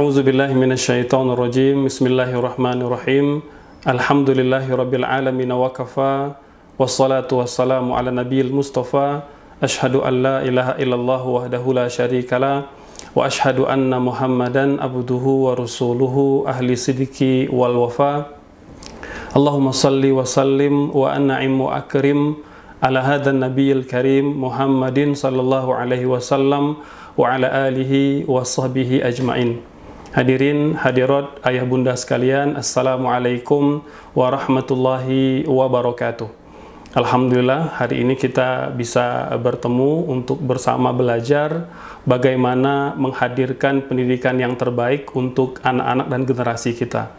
A'udzu billahi minasyaitonir rajim. Bismillahirrahmanirrahim. Alhamdulillahirabbil alamin wa kafa. Wassalatu wassalamu ala nabiyil mustafa. Asyhadu an la ilaha illallah wahdahu la syarikalah wa asyhadu anna Muhammadan abduhu wa rasuluhu ahli sidqi wal wafa. Allahumma salli wa sallim wa an'im wa akrim ala hadzal nabiyil karim Muhammadin sallallahu alaihi wasallam wa ala alihi wa sahbihi ajmain. Hadirin hadirat ayah bunda sekalian, assalamualaikum warahmatullahi wabarakatuh. Alhamdulillah hari ini kita bisa bertemu untuk bersama belajar bagaimana menghadirkan pendidikan yang terbaik untuk anak-anak dan generasi kita.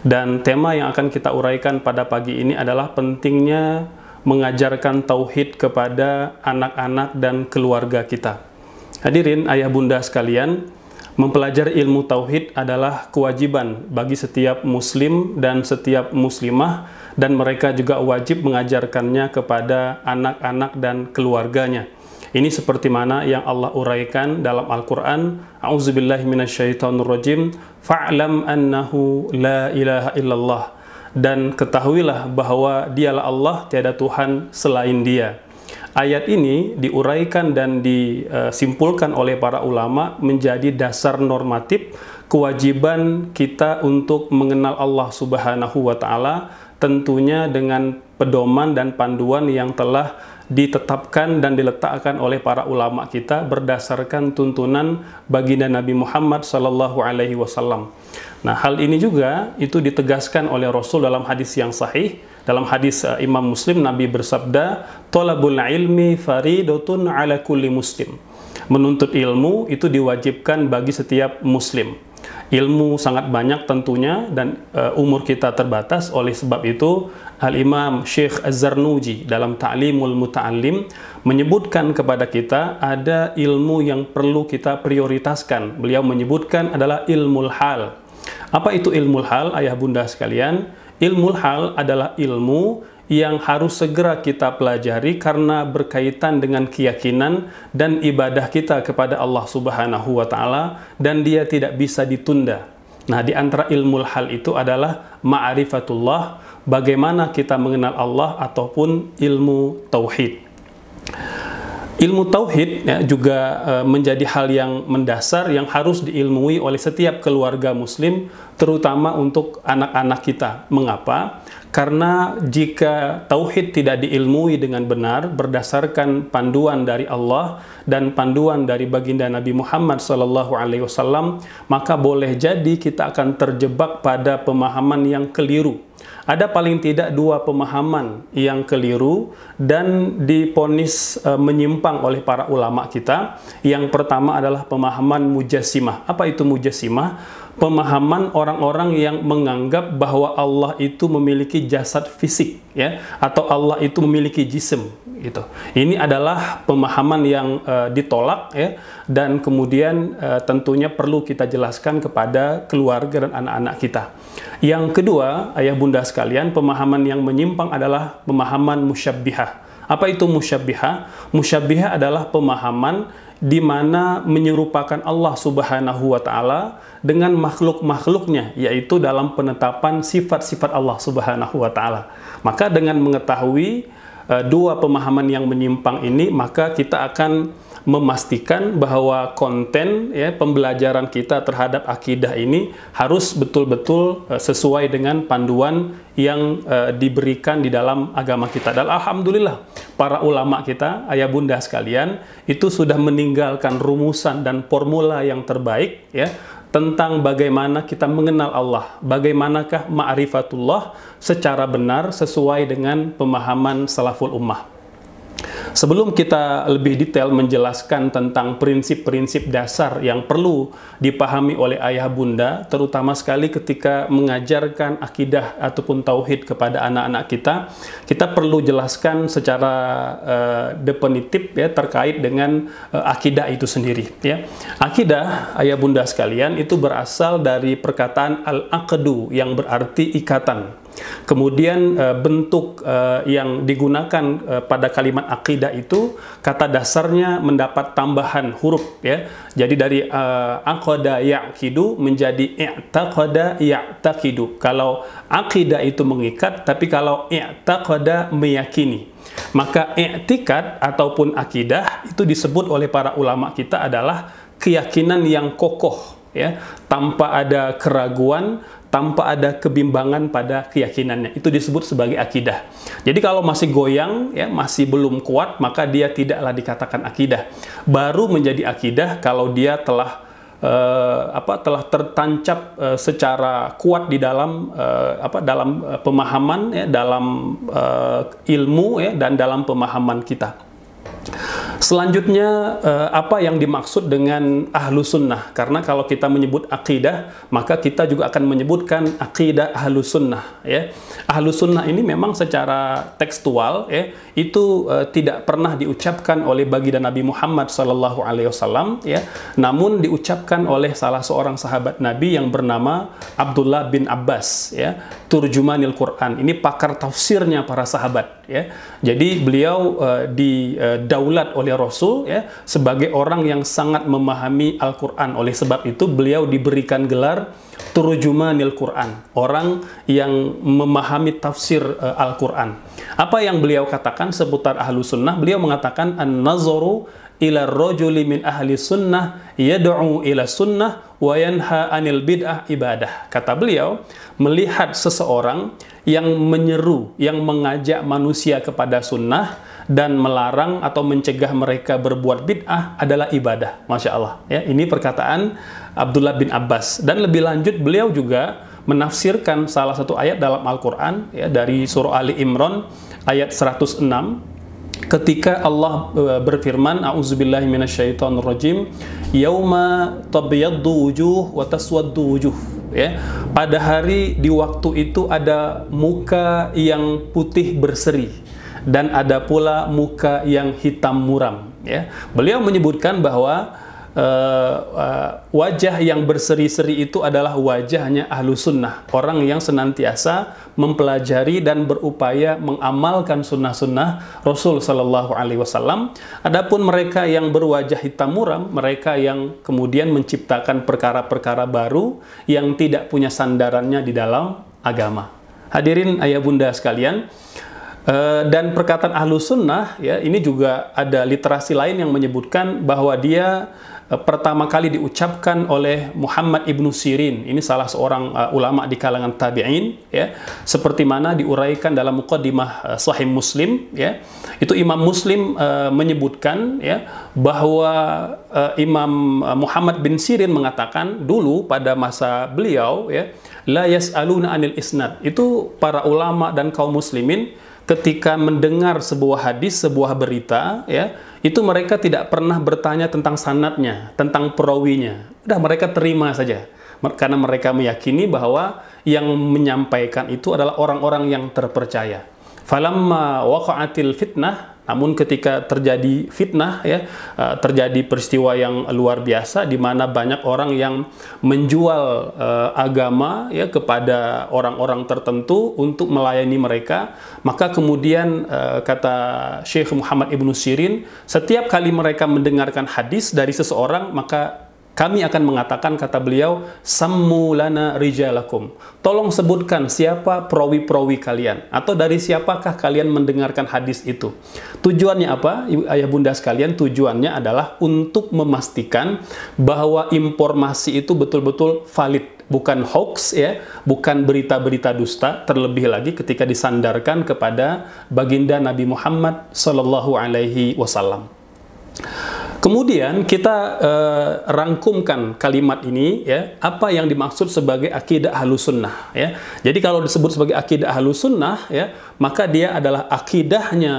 Dan tema yang akan kita uraikan pada pagi ini adalah pentingnya mengajarkan tauhid kepada anak-anak dan keluarga kita. Hadirin ayah bunda sekalian, mempelajari ilmu tauhid adalah kewajiban bagi setiap muslim dan setiap muslimah, dan mereka juga wajib mengajarkannya kepada anak-anak dan keluarganya. Ini seperti mana yang Allah uraikan dalam Al-Quran, A'udzubillahi minasyaitonirrajim, fa'lam annahu la ilaha illallah, dan ketahuilah bahwa dialah Allah, tiada Tuhan selain Dia. Ayat ini diuraikan dan disimpulkan oleh para ulama menjadi dasar normatif kewajiban kita untuk mengenal Allah Subhanahu wa Ta'ala, tentunya dengan pedoman dan panduan yang telah ditetapkan dan diletakkan oleh para ulama kita berdasarkan tuntunan baginda Nabi Muhammad sallallahu alaihi wasallam. Nah, hal ini juga itu ditegaskan oleh Rasul dalam hadis yang sahih. Dalam hadis Imam Muslim, Nabi bersabda, "Thalabul ilmi faridatun ala kulli muslim." Menuntut ilmu itu diwajibkan bagi setiap muslim. Ilmu sangat banyak tentunya, dan umur kita terbatas. Oleh sebab itu Al-Imam Syekh Az-Zarnuji dalam Ta'limul Muta'allim menyebutkan kepada kita ada ilmu yang perlu kita prioritaskan. Beliau menyebutkan adalah ilmul hal. Apa itu ilmul hal, ayah bunda sekalian? Ilmul hal adalah ilmu yang harus segera kita pelajari karena berkaitan dengan keyakinan dan ibadah kita kepada Allah Subhanahu wa Ta'ala, dan dia tidak bisa ditunda. Nah, di antara ilmul hal itu adalah ma'rifatullah, bagaimana kita mengenal Allah, ataupun ilmu tauhid. Ilmu tauhid ya, juga menjadi hal yang mendasar yang harus diilmui oleh setiap keluarga muslim, terutama untuk anak-anak kita. Mengapa? Karena jika tauhid tidak diilmui dengan benar berdasarkan panduan dari Allah dan panduan dari baginda Nabi Muhammad SAW, maka boleh jadi kita akan terjebak pada pemahaman yang keliru. Ada paling tidak dua pemahaman yang keliru dan diponis menyimpang oleh para ulama kita. Yang pertama adalah pemahaman mujassimah. Apa itu mujassimah? Pemahaman orang-orang yang menganggap bahwa Allah itu memiliki jasad fisik, ya, atau Allah itu memiliki jism, gitu. Ini adalah pemahaman yang ditolak, ya, dan kemudian tentunya perlu kita jelaskan kepada keluarga dan anak-anak kita. Yang kedua, ayah bunda sekalian, pemahaman yang menyimpang adalah pemahaman musyabbihah. Apa itu musyabbihah? Musyabbihah adalah pemahaman di mana menyerupakan Allah Subhanahu wa Ta'ala dengan makhluk-makhluknya, yaitu dalam penetapan sifat-sifat Allah Subhanahu wa Ta'ala. Maka dengan mengetahui dua pemahaman yang menyimpang ini, maka kita akan memastikan bahwa konten, ya, pembelajaran kita terhadap akidah ini harus betul-betul sesuai dengan panduan yang diberikan di dalam agama kita. Dan alhamdulillah para ulama kita, ayah bunda sekalian, itu sudah meninggalkan rumusan dan formula yang terbaik, ya, tentang bagaimana kita mengenal Allah, bagaimanakah ma'rifatullah secara benar sesuai dengan pemahaman salaful ummah. Sebelum kita lebih detail menjelaskan tentang prinsip-prinsip dasar yang perlu dipahami oleh ayah bunda, terutama sekali ketika mengajarkan akidah ataupun tauhid kepada anak-anak kita, kita perlu jelaskan secara definitif, ya, terkait dengan akidah itu sendiri, ya. Akidah, ayah bunda sekalian, itu berasal dari perkataan al-aqdu yang berarti ikatan. Kemudian bentuk yang digunakan pada kalimat akidah itu, kata dasarnya mendapat tambahan huruf ya. Jadi dari aqada ya'qidu menjadi i'taqada ya'taqidu. Kalau akidah itu mengikat, tapi kalau i'taqada meyakini. Maka i'tikad ataupun akidah itu disebut oleh para ulama kita adalah keyakinan yang kokoh ya, tanpa ada keraguan, tanpa ada kebimbangan pada keyakinannya. Itu disebut sebagai akidah. Jadi kalau masih goyang ya, masih belum kuat, maka dia tidaklah dikatakan akidah. Baru menjadi akidah kalau dia telah telah tertancap secara kuat di dalam dalam pemahaman ya, dalam ilmu ya, dan dalam pemahaman kita. Selanjutnya apa yang dimaksud dengan ahlu sunnah? Karena kalau kita menyebut akidah, maka kita juga akan menyebutkan akidah ahlu sunnah ya. Ahlu sunnah ini memang secara tekstual ya, itu tidak pernah diucapkan oleh baginda Nabi Muhammad SAW ya, namun diucapkan oleh salah seorang sahabat Nabi yang bernama Abdullah bin Abbas ya, turjumanil Quran. Ini pakar tafsirnya para sahabat ya. Jadi beliau didaulat oleh Rasul ya, sebagai orang yang sangat memahami Al-Quran. Oleh sebab itu beliau diberikan gelar turjumanil Quran, orang yang memahami tafsir Al-Quran. Apa yang beliau katakan seputar ahlu sunnah? Beliau mengatakan an-nazaru ila rajuli min ahli sunnah yad'u ila sunnah wa yanha anil bid'ah ibadah. Kata beliau, melihat seseorang yang menyeru, yang mengajak manusia kepada sunnah dan melarang atau mencegah mereka berbuat bid'ah adalah ibadah. Masya Allah ya, ini perkataan Abdullah bin Abbas. Dan lebih lanjut beliau juga menafsirkan salah satu ayat dalam Al-Quran ya, dari surah Ali Imran ayat 106, ketika Allah berfirman, a'udzubillahi minasyaitonirrajim, yauma tabyaddu wujuh wa taswaddu wujuh ya. Pada hari di waktu itu ada muka yang putih berseri dan ada pula muka yang hitam muram ya. Beliau menyebutkan bahwa wajah yang berseri-seri itu adalah wajahnya ahlu sunnah, orang yang senantiasa mempelajari dan berupaya mengamalkan sunnah-sunnah Rasul Sallallahu Alaihi Wasallam. Adapun mereka yang berwajah hitam muram, mereka yang kemudian menciptakan perkara-perkara baru yang tidak punya sandarannya di dalam agama. Hadirin ayah bunda sekalian, dan perkataan ahlu sunnah ya, ini juga ada literasi lain yang menyebutkan bahwa dia pertama kali diucapkan oleh Muhammad ibnu Sirin. Ini salah seorang ulama di kalangan tabi'in ya, seperti mana diuraikan dalam muqaddimah Sahih Muslim ya. Itu Imam Muslim menyebutkan ya, bahwa Imam Muhammad bin Sirin mengatakan dulu pada masa beliau ya, la yas'aluna anil isnad. Itu para ulama dan kaum muslimin ketika mendengar sebuah hadis, sebuah berita ya, itu mereka tidak pernah bertanya tentang sanadnya, tentang perawinya. Udah mereka terima saja, karena mereka meyakini bahwa yang menyampaikan itu adalah orang-orang yang terpercaya. Falamma waqa'atil fitnah, namun ketika terjadi fitnah ya, terjadi peristiwa yang luar biasa di mana banyak orang yang menjual agama ya kepada orang-orang tertentu untuk melayani mereka, maka kemudian kata Syekh Muhammad ibnu Sirin, setiap kali mereka mendengarkan hadis dari seseorang, maka kami akan mengatakan, kata beliau, sammu lana rijalakum. Tolong sebutkan siapa perawi-perawi kalian, atau dari siapakah kalian mendengarkan hadis itu. Tujuannya apa? Ayah bunda sekalian, tujuannya adalah untuk memastikan bahwa informasi itu betul-betul valid, bukan hoax ya, bukan berita-berita dusta, terlebih lagi ketika disandarkan kepada baginda Nabi Muhammad Sallallahu Alaihi Wasallam. Kemudian kita rangkumkan kalimat ini ya, apa yang dimaksud sebagai akidah ahlus sunnah ya. Jadi kalau disebut sebagai akidah ahlus sunnah ya, maka dia adalah akidahnya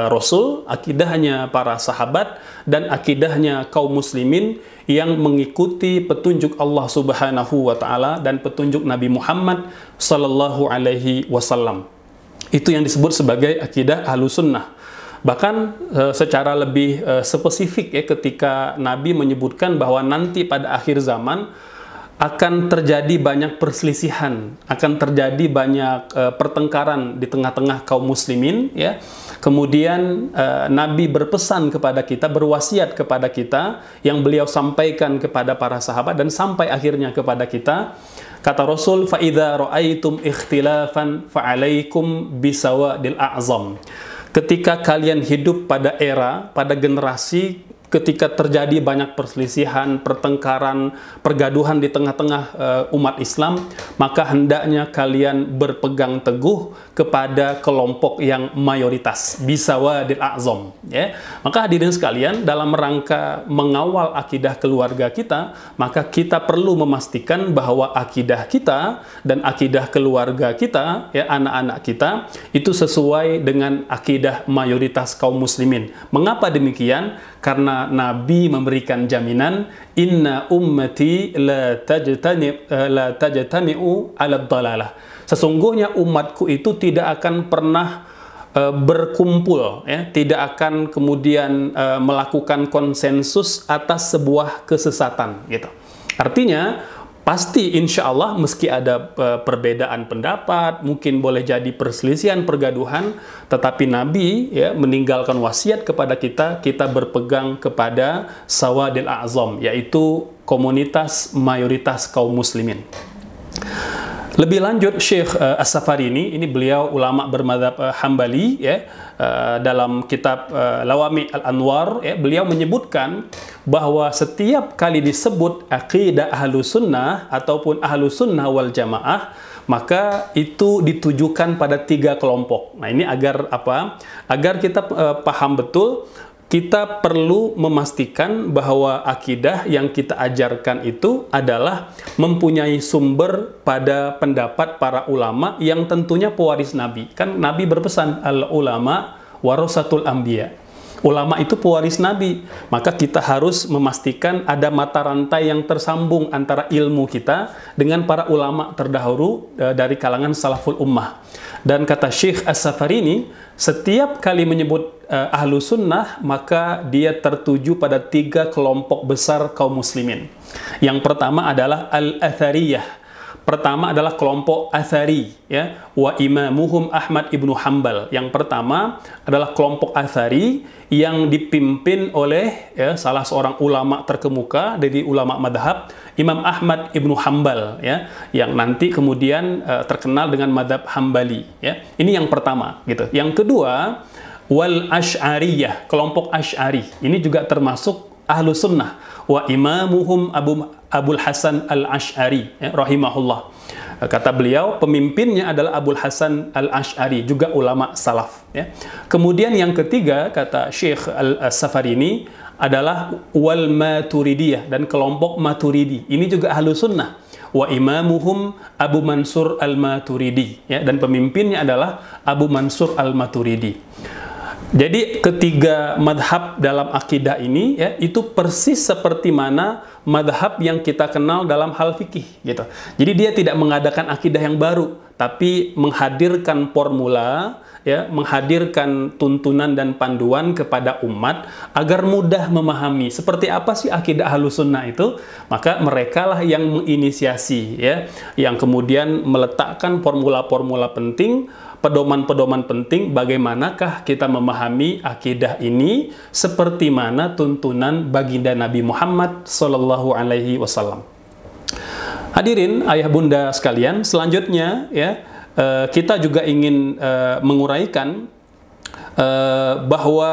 Rasul, akidahnya para sahabat, dan akidahnya kaum muslimin yang mengikuti petunjuk Allah Subhanahu wa taala dan petunjuk Nabi Muhammad sallallahu alaihi wasallam. Itu yang disebut sebagai akidah ahlus sunnah. Bahkan secara lebih spesifik ya, ketika Nabi menyebutkan bahwa nanti pada akhir zaman akan terjadi banyak perselisihan, akan terjadi banyak pertengkaran di tengah-tengah kaum muslimin, ya. Kemudian Nabi berpesan kepada kita, berwasiat kepada kita yang beliau sampaikan kepada para sahabat dan sampai akhirnya kepada kita. Kata Rasul, fa idza ra'aitum ikhtilafan fa'alaikum bisawadil a'zam. Ketika kalian hidup pada era, pada generasi ketika terjadi banyak perselisihan, pertengkaran, pergaduhan di tengah-tengah umat Islam, maka hendaknya kalian berpegang teguh kepada kelompok yang mayoritas, bisawadil a'zam, ya. Maka hadirin sekalian, dalam rangka mengawal akidah keluarga kita, maka kita perlu memastikan bahwa akidah kita dan akidah keluarga kita, ya, anak-anak kita itu sesuai dengan akidah mayoritas kaum muslimin. Mengapa demikian? Karena Nabi memberikan jaminan, inna ummati la tajtami'u ala dhalalah. Sesungguhnya umatku itu tidak akan pernah berkumpul, ya, tidak akan kemudian melakukan konsensus atas sebuah kesesatan, gitu. Artinya pasti insya Allah meski ada perbedaan pendapat, mungkin boleh jadi perselisihan, pergaduhan, tetapi Nabi, ya, meninggalkan wasiat kepada kita, kita berpegang kepada sawadil a'zam, yaitu komunitas mayoritas kaum muslimin. Lebih lanjut, Syekh As-Safarini, ini beliau ulama bermadzhab Hambali, ya, dalam kitab Lawami Al-Anwar, ya, beliau menyebutkan bahwa setiap kali disebut aqidah Ahlus Sunnah ataupun Ahlus Sunnah wal Jamaah, maka itu ditujukan pada 3 kelompok. Nah, ini agar apa? Agar kita paham betul, kita perlu memastikan bahwa akidah yang kita ajarkan itu adalah mempunyai sumber pada pendapat para ulama yang tentunya pewaris Nabi. Kan Nabi berpesan, al-ulama warasatul anbiya. Ulama itu pewaris Nabi. Maka kita harus memastikan ada mata rantai yang tersambung antara ilmu kita dengan para ulama terdahulu dari kalangan salaful ummah. Dan kata Syekh As-Safarini, setiap kali menyebut Ahlu Sunnah, maka dia tertuju pada 3 kelompok besar kaum muslimin. Yang pertama adalah Al-Athariyah. Pertama adalah kelompok Athari, ya, wa imamuhum Ahmad ibnu Hanbal. Yang pertama adalah kelompok Athari yang dipimpin oleh, ya, salah seorang ulama terkemuka dari ulama madhab, Imam Ahmad ibnu Hanbal, ya, yang nanti kemudian terkenal dengan madhab Hambali, ya. Ini yang pertama, gitu. Yang kedua, wal Asy'ariyah, kelompok Asy'ari. Ini juga termasuk Ahlu Sunnah, wa imamuhum Abul Hasan Al-Asy'ari, ya, rahimahullah. Kata beliau, pemimpinnya adalah Abul Hasan Al-Asy'ari, juga ulama salaf, ya. Kemudian yang ketiga, kata Syekh Al-Safarini, adalah wal Maturidiyah, dan kelompok Maturidi. Ini juga Ahlu Sunnah, wa imamuhum Abu Mansur Al-Maturidi, ya, dan pemimpinnya adalah Abu Mansur Al-Maturidi. Jadi ketiga madhab dalam akidah ini, ya, itu persis seperti mana madhab yang kita kenal dalam hal fikih, gitu. Jadi dia tidak mengadakan akidah yang baru, tapi menghadirkan formula, ya, menghadirkan tuntunan dan panduan kepada umat agar mudah memahami seperti apa sih akidah Ahlus Sunnah itu. Maka merekalah yang menginisiasi, ya, yang kemudian meletakkan formula-formula penting, pedoman-pedoman penting bagaimanakah kita memahami akidah ini seperti mana tuntunan baginda Nabi Muhammad Sallallahu Alaihi Wasallam. Hadirin ayah bunda sekalian, selanjutnya, ya, kita juga ingin menguraikan bahwa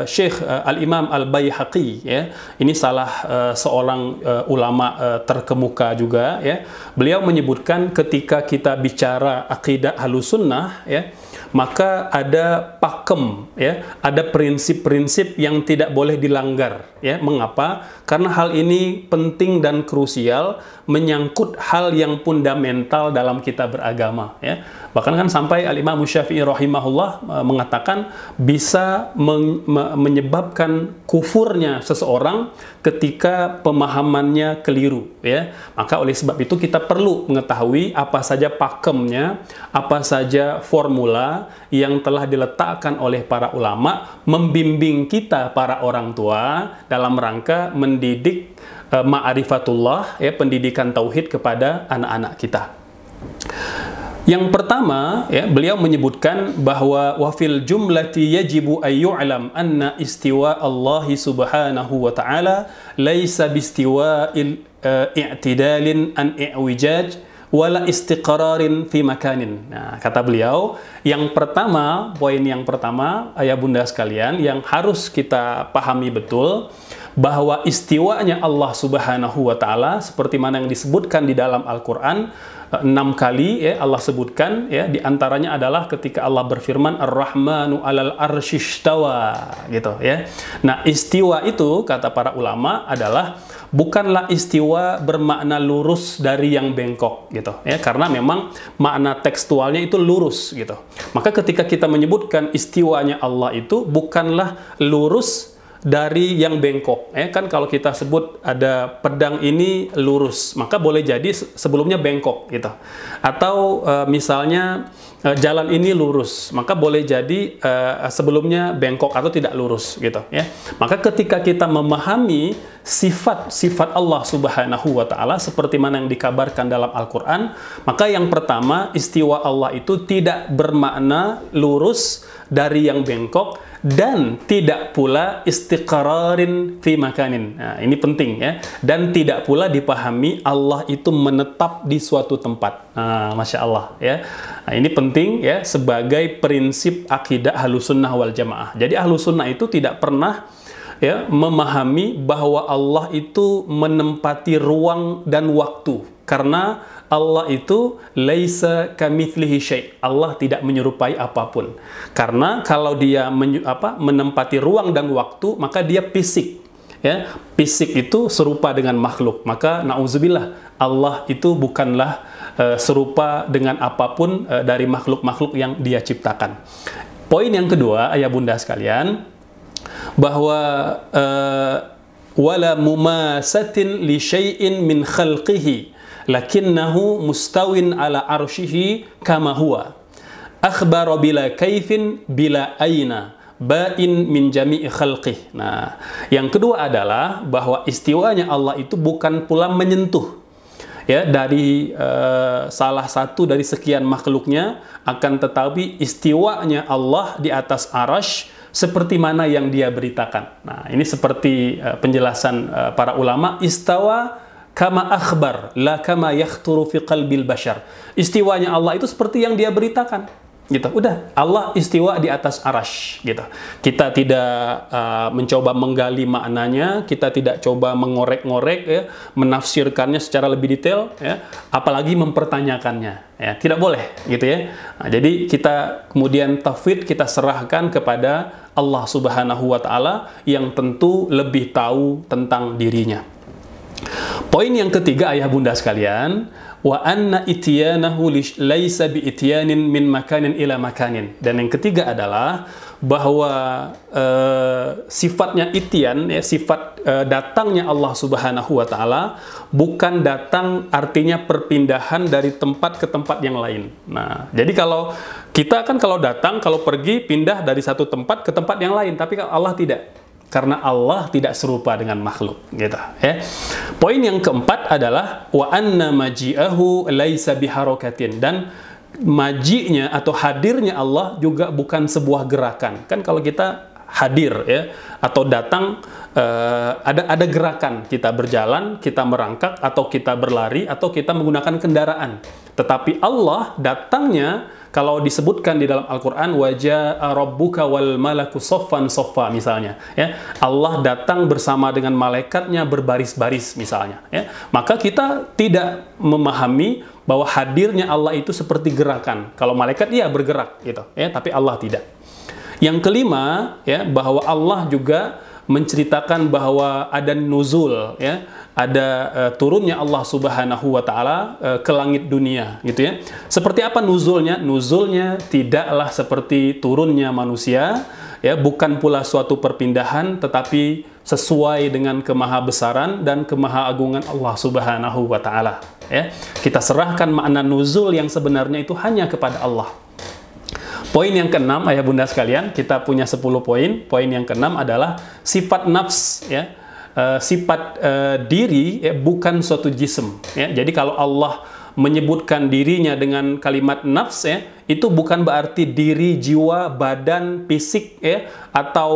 Syekh Al-Imam Al-Baihaqi, ya, ini salah seorang ulama terkemuka juga, ya. Beliau menyebutkan ketika kita bicara akidah Ahlus Sunnah, ya, maka ada pakem, ya, ada prinsip-prinsip yang tidak boleh dilanggar, ya. Mengapa? Karena hal ini penting dan krusial, menyangkut hal yang fundamental dalam kita beragama, ya. Bahkan kan sampai Al-Imam Syafi'i rahimahullah mengatakan bisa menyebabkan kufurnya seseorang ketika pemahamannya keliru, ya. Maka oleh sebab itu kita perlu mengetahui apa saja pakemnya, apa saja formula, yang telah diletakkan oleh para ulama membimbing kita para orang tua dalam rangka mendidik ma'rifatullah, ya, pendidikan tauhid kepada anak-anak kita. Yang pertama, ya, beliau menyebutkan bahwa wafil jumlati yajibu ayyu'lam anna istiwa Allah subhanahu wa ta'ala laisa bistiwa'il i'tidalin an i'wijaj wala istiqrarin fi makanin. Nah, kata beliau, yang pertama, poin yang pertama, ayah bunda sekalian, yang harus kita pahami betul, bahwa istiwanya Allah subhanahu wa ta'ala seperti mana yang disebutkan di dalam Al-Quran 6 kali, ya, Allah sebutkan, ya, diantaranya adalah ketika Allah berfirman Ar-Rahmanu alal arsyistawa, gitu, ya. Nah, istiwa itu kata para ulama adalah bukanlah istiwa bermakna lurus dari yang bengkok, gitu, ya, karena memang makna tekstualnya itu lurus, gitu. Maka ketika kita menyebutkan istiwanya Allah itu bukanlah lurus dari yang bengkok, kan kalau kita sebut ada pedang ini lurus, maka boleh jadi sebelumnya bengkok, gitu. Atau misalnya jalan ini lurus, maka boleh jadi sebelumnya bengkok atau tidak lurus, gitu, ya. Maka ketika kita memahami sifat-sifat Allah subhanahu wa ta'ala seperti mana yang dikabarkan dalam Al-Quran, maka yang pertama, istiwa Allah itu tidak bermakna lurus dari yang bengkok, dan tidak pula istiqrarin fi makanin. Nah, ini penting, ya. Dan tidak pula dipahami Allah itu menetap di suatu tempat. Nah, Masya Allah, ya. Nah, ini penting, ya, sebagai prinsip akidah Ahlussunnah wal Jamaah. Jadi Ahlussunnah itu tidak pernah, ya, memahami bahwa Allah itu menempati ruang dan waktu, karena Allah itu laisa kamitslihi syai'. Allah tidak menyerupai apapun. Karena kalau dia menempati ruang dan waktu, maka dia fisik, ya. Fisik itu serupa dengan makhluk. Maka nauzubillah, Allah itu bukanlah serupa dengan apapun dari makhluk-makhluk yang dia ciptakan. Poin yang kedua, ayah bunda sekalian, bahwa wala mumasatin li syai'in min khalqihi lakinnahu mustawin ala arshihi kama huwa akhbara bila kaifin bila aina ba'in min jami'i khalqih. Nah, yang kedua adalah bahwa istiwanya Allah itu bukan pula menyentuh, ya, dari salah satu dari sekian makhluknya, akan tetapi istiwanya Allah di atas arash seperti mana yang dia beritakan. Nah, ini seperti penjelasan para ulama, istawa kama akhbar, la kama yakhturu fi qalbil bashar. Istiwanya Allah itu seperti yang dia beritakan, gitu. Udah, Allah istiwa di atas arash, gitu. Kita tidak mencoba menggali maknanya, kita tidak coba mengorek-ngorek, ya, menafsirkannya secara lebih detail, ya, apalagi mempertanyakannya, ya. Tidak boleh, gitu, ya. Nah, jadi kita kemudian tauhid kita serahkan kepada Allah subhanahu wa ta'ala yang tentu lebih tahu tentang dirinya. Poin yang ketiga, ayah bunda sekalian, wa anna ityanahu laisa bi ityanin min makanin ila makanin. Dan yang ketiga adalah bahwa sifatnya ityan, ya, sifat datangnya Allah subhanahu wa ta'ala bukan datang artinya perpindahan dari tempat ke tempat yang lain. Nah, jadi kalau kita kan kalau datang, kalau pergi, pindah dari satu tempat ke tempat yang lain, tapi Allah tidak. Karena Allah tidak serupa dengan makhluk, gitu, ya. Poin yang keempat adalah wa anna maji'ahu laisa biharokatin, dan maji'nya atau hadirnya Allah juga bukan sebuah gerakan. Kan kalau kita hadir, ya, atau datang, ada gerakan, kita berjalan, kita merangkak, atau kita berlari, atau kita menggunakan kendaraan. Tetapi Allah datangnya, kalau disebutkan di dalam Al-Quran, wajah rabbuka wal malaku soffan soffa, misalnya, ya, Allah datang bersama dengan malaikatnya berbaris-baris, misalnya, ya, maka kita tidak memahami bahwa hadirnya Allah itu seperti gerakan. Kalau malaikat dia bergerak, gitu, ya, tapi Allah tidak. Yang kelima, ya, bahwa Allah juga menceritakan bahwa ada nuzul, ya, ada turunnya Allah subhanahu wa ta'ala ke langit dunia, gitu, ya. Seperti apa nuzulnya? Nuzulnya tidaklah seperti turunnya manusia, ya, bukan pula suatu perpindahan, tetapi sesuai dengan kemahabesaran dan kemahaagungan Allah subhanahu wa ta'ala, ya. Kita serahkan makna nuzul yang sebenarnya itu hanya kepada Allah. Poin yang keenam, ayah bunda sekalian, kita punya 10 poin. Poin yang keenam adalah sifat nafs, ya. Sifat diri ya, bukan suatu jism, ya. Jadi kalau Allah menyebutkan dirinya dengan kalimat nafs, ya, itu bukan berarti diri, jiwa, badan, fisik, ya, atau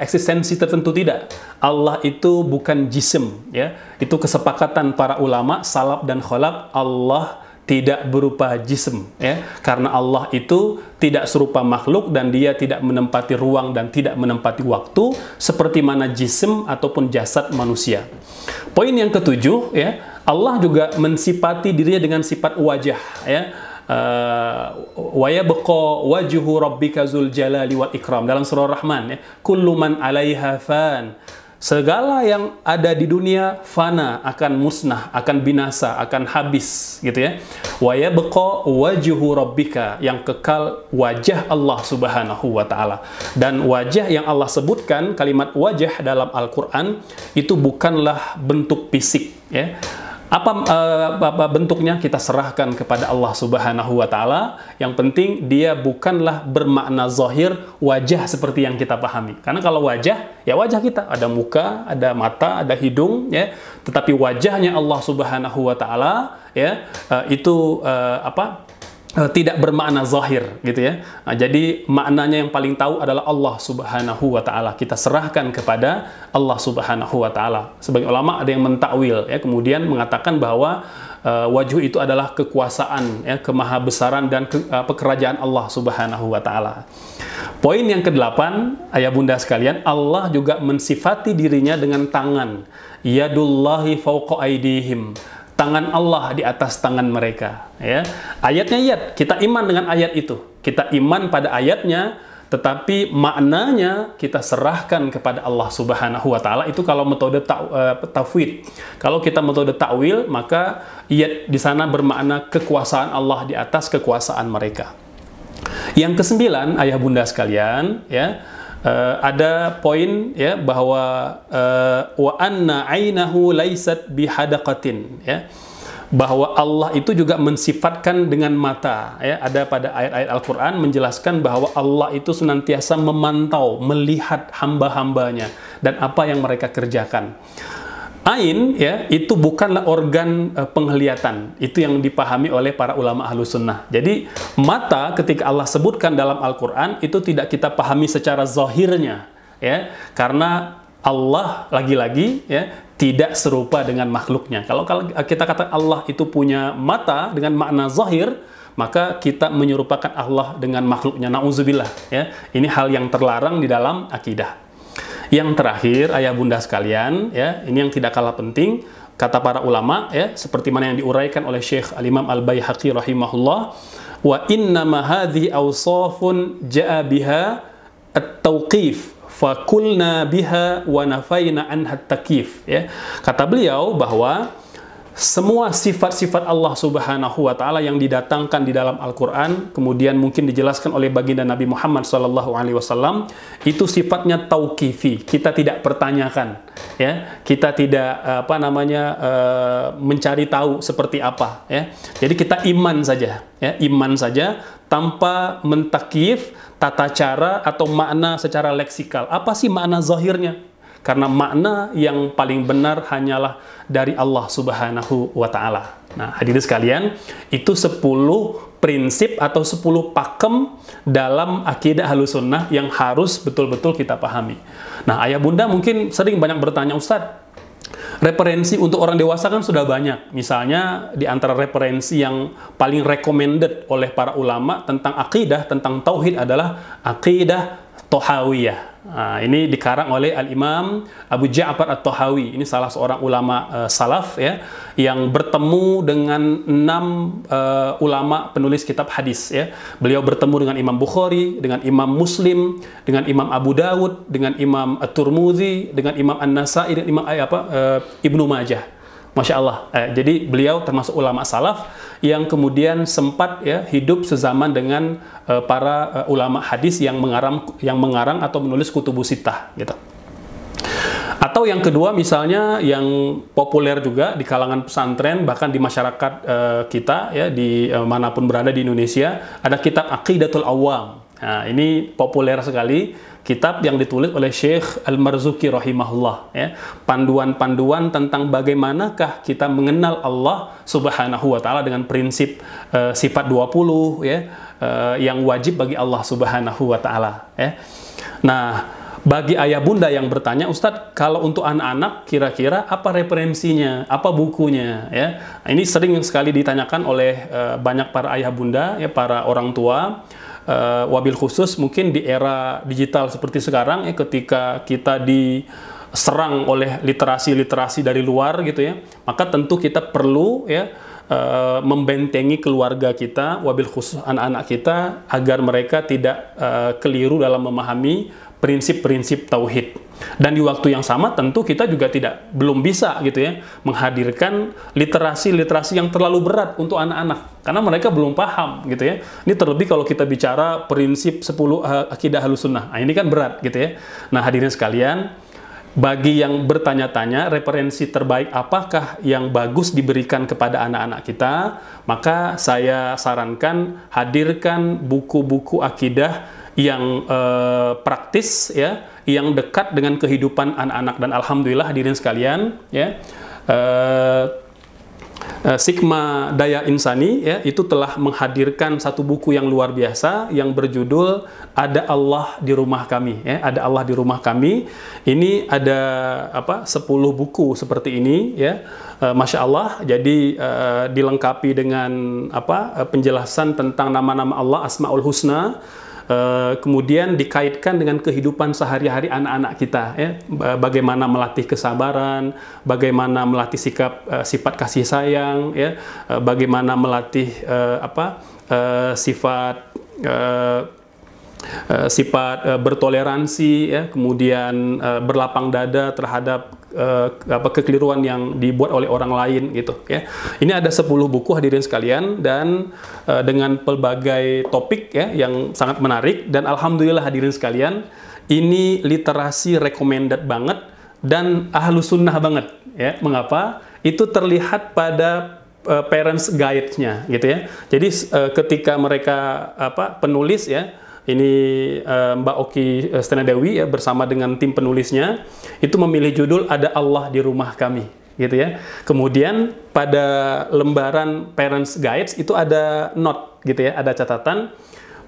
eksistensi tertentu, tidak. Allah itu bukan jism, ya. Itu kesepakatan para ulama salaf dan khalaf. Allah tidak berupa jism, ya, karena Allah itu tidak serupa makhluk dan dia tidak menempati ruang dan tidak menempati waktu seperti mana jism ataupun jasad manusia. Poin yang ketujuh, ya, Allah juga mensifati dirinya dengan sifat wajah, ya. Wa yabqa wajhu rabbika dzul jalali wal ikram, dalam surah Rahman, ya. Kullu man 'alaiha fan. Segala yang ada di dunia fana, akan musnah, akan binasa, akan habis, gitu ya. Wa yabqa wajhu rabbika, yang kekal wajah Allah Subhanahu wa taala. Dan wajah yang Allah sebutkan, kalimat wajah dalam Al-Qur'an itu bukanlah bentuk fisik, ya. Apa bentuknya kita serahkan kepada Allah Subhanahu wa taala. Yang penting dia bukanlah bermakna zahir wajah seperti yang kita pahami. Karena kalau wajah, ya wajah kita, ada muka, ada mata, ada hidung, ya. Tetapi wajahnya Allah Subhanahu wa taala, ya, itu tidak bermakna zahir, gitu ya. Nah, jadi maknanya yang paling tahu adalah Allah Subhanahu wa taala. Kita serahkan kepada Allah Subhanahu wa taala. Sebagai ulama ada yang mentakwil, ya, kemudian mengatakan bahwa wajhu itu adalah kekuasaan, ya, kemahabesaran dan kerajaan Allah Subhanahu wa taala. Poin yang ke-8, ayah bunda sekalian, Allah juga mensifati dirinya dengan tangan. Yadullahi fawqa aydihim. Tangan Allah di atas tangan mereka, ya. Ayatnya, kita iman dengan ayat itu. Kita iman pada ayatnya, tetapi maknanya kita serahkan kepada Allah Subhanahu wa taala. Itu kalau metode tafwid. Kalau kita metode takwil, maka ayat di sana bermakna kekuasaan Allah di atas kekuasaan mereka. Yang ke-9, ayah bunda sekalian, ya, ada poin, ya, bahwa wa anna ainahu laisat bihadaqatin, ya, bahwa Allah itu juga mensifatkan dengan mata, ya. Ada pada ayat-ayat Al-Qur'an menjelaskan bahwa Allah itu senantiasa memantau, melihat hamba-hambanya dan apa yang mereka kerjakan. Ain, ya, itu bukanlah organ penglihatan. Itu yang dipahami oleh para ulama Ahlus Sunnah. Jadi mata ketika Allah sebutkan dalam Al-Qur'an itu tidak kita pahami secara zahirnya, ya, karena Allah lagi-lagi, ya, tidak serupa dengan makhluknya. Kalau kita kata Allah itu punya mata dengan makna zahir, maka kita menyerupakan Allah dengan makhluknya. Nauzubillah, ya. Ini hal yang terlarang di dalam akidah. Yang terakhir, ayah bunda sekalian, ya, ini yang tidak kalah penting, kata para ulama, ya, seperti mana yang diuraikan oleh Syekh Al-Imam Al-Baihaqi rahimahullah, wa innama hadhi awsafun ja'a biha at-tauqif fa kulna biha wa nafayna anha at-takif, ya. Kata beliau bahwa semua sifat-sifat Allah Subhanahu wa taala yang didatangkan di dalam Al-Qur'an, kemudian mungkin dijelaskan oleh baginda Nabi Muhammad SAW, itu sifatnya tauqifi. Kita tidak pertanyakan, ya. Kita tidak mencari tahu seperti apa, ya. Jadi kita iman saja, ya, iman saja tanpa mentakif tata cara atau makna secara leksikal. Apa sih makna zahirnya? Karena makna yang paling benar hanyalah dari Allah Subhanahu wa taala. Nah, hadirin sekalian, itu 10 prinsip atau 10 pakem dalam akidah Ahlus Sunnah yang harus betul-betul kita pahami. Nah, ayah bunda mungkin sering banyak bertanya, Ustadz, referensi untuk orang dewasa kan sudah banyak. Misalnya di antara referensi yang paling recommended oleh para ulama tentang akidah, tentang tauhid adalah akidah Thahawiyah. Nah, ini dikarang oleh Al-Imam Abu Ja'far At-Tahawi. Ini salah seorang ulama salaf, ya, yang bertemu dengan 6 ulama penulis kitab hadis, ya. Beliau bertemu dengan Imam Bukhari, dengan Imam Muslim, dengan Imam Abu Dawud, dengan Imam At-Tirmidzi, dengan Imam An-Nasai, dan Imam Ibnu Majah. Masya Allah. Jadi beliau termasuk ulama salaf yang kemudian sempat, ya, hidup sezaman dengan para ulama hadis yang mengarang atau menulis kutubus sittah, gitu. Atau yang kedua misalnya yang populer juga di kalangan pesantren, bahkan di masyarakat kita ya, di manapun berada di Indonesia, ada kitab Aqidatul Awam. Nah, ini populer sekali, kitab yang ditulis oleh Syekh Al-Marzuki rahimahullah ya. Panduan-panduan tentang bagaimanakah kita mengenal Allah Subhanahu wa taala dengan prinsip sifat 20 ya, yang wajib bagi Allah Subhanahu wa taala ya. Nah, bagi ayah bunda yang bertanya, Ustadz, kalau untuk anak-anak kira-kira apa referensinya, apa bukunya ya? Ini sering sekali ditanyakan oleh banyak para ayah bunda ya, para orang tua, wabil khusus mungkin di era digital seperti sekarang ya, ketika kita diserang oleh literasi-literasi dari luar gitu ya, maka tentu kita perlu ya membentengi keluarga kita, wabil khusus anak-anak kita, agar mereka tidak keliru dalam memahami prinsip-prinsip tauhid. Dan di waktu yang sama tentu kita juga belum bisa gitu ya menghadirkan literasi-literasi yang terlalu berat untuk anak-anak, karena mereka belum paham gitu ya. Ini terlebih kalau kita bicara prinsip 10 akidah Ahlussunnah. Nah, ini kan berat gitu ya. Nah, hadirin sekalian, bagi yang bertanya-tanya referensi terbaik apakah yang bagus diberikan kepada anak-anak kita, maka saya sarankan hadirkan buku-buku akidah yang praktis ya, yang dekat dengan kehidupan anak-anak. Dan alhamdulillah hadirin sekalian ya, Sigma Daya Insani ya, itu telah menghadirkan satu buku yang luar biasa yang berjudul Ada Allah di Rumah Kami ya. Ada Allah di Rumah Kami. Ini ada 10 buku seperti ini ya. Masya Allah, jadi dilengkapi dengan penjelasan tentang nama-nama Allah, Asmaul Husna. Kemudian dikaitkan dengan kehidupan sehari-hari anak-anak kita ya, bagaimana melatih kesabaran, bagaimana melatih sifat kasih sayang ya, bagaimana melatih sifat bertoleransi ya, kemudian berlapang dada terhadap kekeliruan yang dibuat oleh orang lain gitu ya. Ini ada 10 buku hadirin sekalian, dan dengan pelbagai topik ya yang sangat menarik, dan alhamdulillah hadirin sekalian, ini literasi recommended banget dan Ahlussunnah banget ya. Mengapa? Itu terlihat pada parents guide-nya gitu ya. Jadi ketika mereka penulis ya, ini Mbak Oki Stenadewi ya, bersama dengan tim penulisnya itu memilih judul Ada Allah di Rumah Kami gitu ya. Kemudian pada lembaran Parents Guides itu ada note gitu ya, ada catatan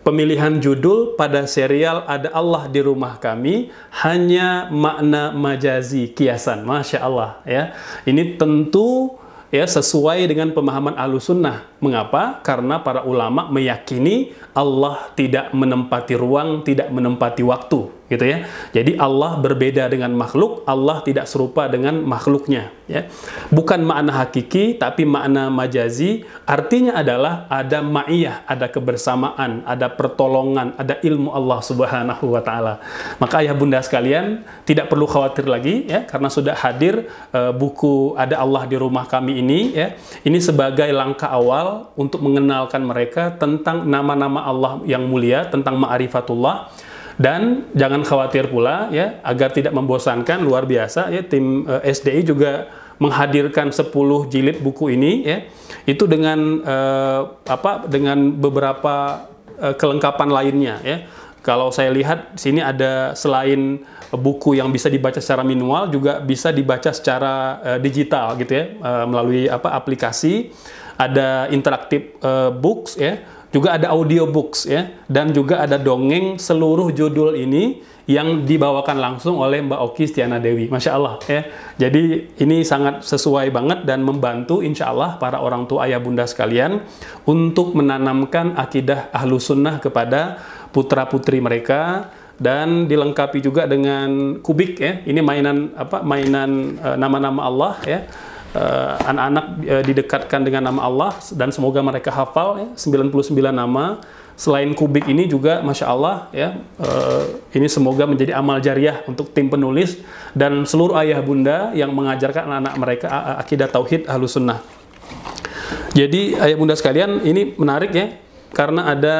pemilihan judul pada serial Ada Allah di Rumah Kami hanya makna majazi kiasan. Masya Allah ya. Ini tentu ya sesuai dengan pemahaman Ahlussunnah. Mengapa? Karena para ulama meyakini Allah tidak menempati ruang, tidak menempati waktu, gitu ya. Jadi Allah berbeda dengan makhluk, Allah tidak serupa dengan makhluknya, ya. Bukan makna hakiki, tapi makna majazi. Artinya adalah ada ma'iyah, ada kebersamaan, ada pertolongan, ada ilmu Allah Subhanahu wa taala. Maka ayah bunda sekalian, tidak perlu khawatir lagi ya, karena sudah hadir buku Ada Allah di Rumah Kami ini ya. Ini sebagai langkah awal untuk mengenalkan mereka tentang nama-nama Allah yang mulia, tentang ma'rifatullah. Dan jangan khawatir pula ya, agar tidak membosankan, luar biasa ya, tim SDI juga menghadirkan 10 jilid buku ini ya. Itu dengan dengan beberapa kelengkapan lainnya ya. Kalau saya lihat sini ada selain buku yang bisa dibaca secara manual, juga bisa dibaca secara digital gitu ya, melalui aplikasi. Ada interaktif books ya, juga ada audio books ya, dan juga ada dongeng. Seluruh judul ini yang dibawakan langsung oleh Mbak Oki Stenadewi. Masya Allah ya. Jadi ini sangat sesuai banget dan membantu insya Allah para orang tua ayah bunda sekalian untuk menanamkan akidah Ahlussunnah kepada putra-putri mereka. Dan dilengkapi juga dengan kubik ya. Ini mainan nama-nama Allah ya. Anak-anak didekatkan dengan nama Allah dan semoga mereka hafal ya, 99 nama. Selain kubik ini juga Masya Allah ya, ini semoga menjadi amal jariah untuk tim penulis dan seluruh ayah bunda yang mengajarkan anak-anak mereka akidah tauhid Ahlussunnah. Jadi ayah bunda sekalian, ini menarik ya, karena ada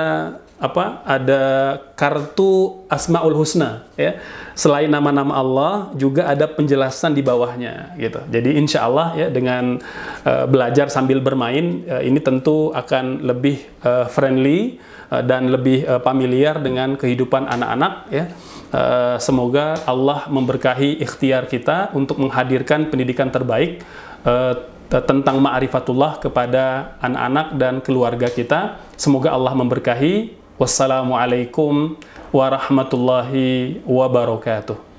ada kartu Asmaul Husna ya. Selain nama-nama Allah juga ada penjelasan di bawahnya gitu. Jadi insya Allah ya dengan belajar sambil bermain ini tentu akan lebih friendly dan lebih familiar dengan kehidupan anak-anak ya. Semoga Allah memberkahi ikhtiar kita untuk menghadirkan pendidikan terbaik tentang ma'rifatullah kepada anak-anak dan keluarga kita. Semoga Allah memberkahi. Wassalamualaikum warahmatullahi wabarakatuh.